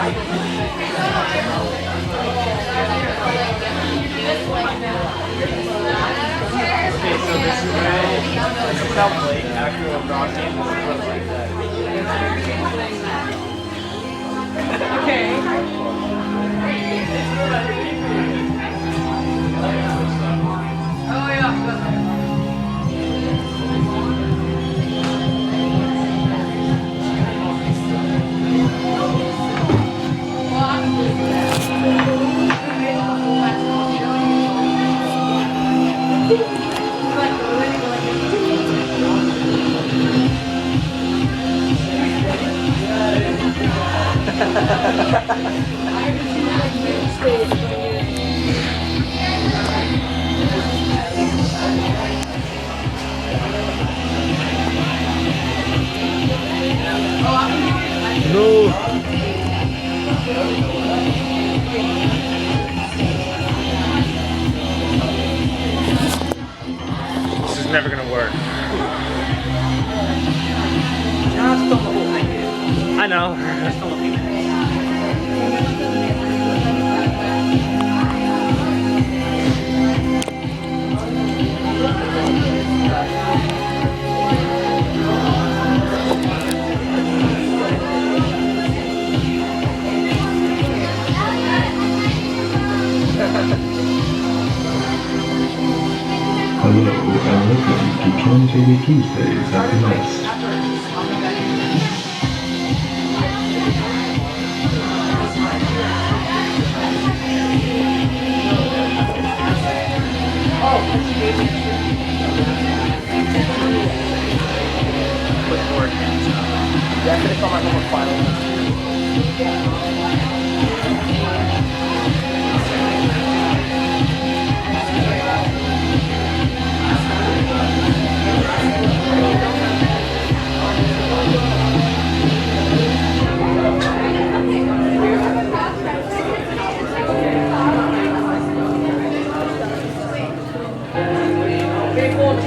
Okay, so this is how Blake after LeBron came was like that. Okay. Oh yeah. No. This is never gonna work. I know. Hello and welcome to Turntable Tuesdays at the Nest. Yeah, I finished all my homework finally. Big old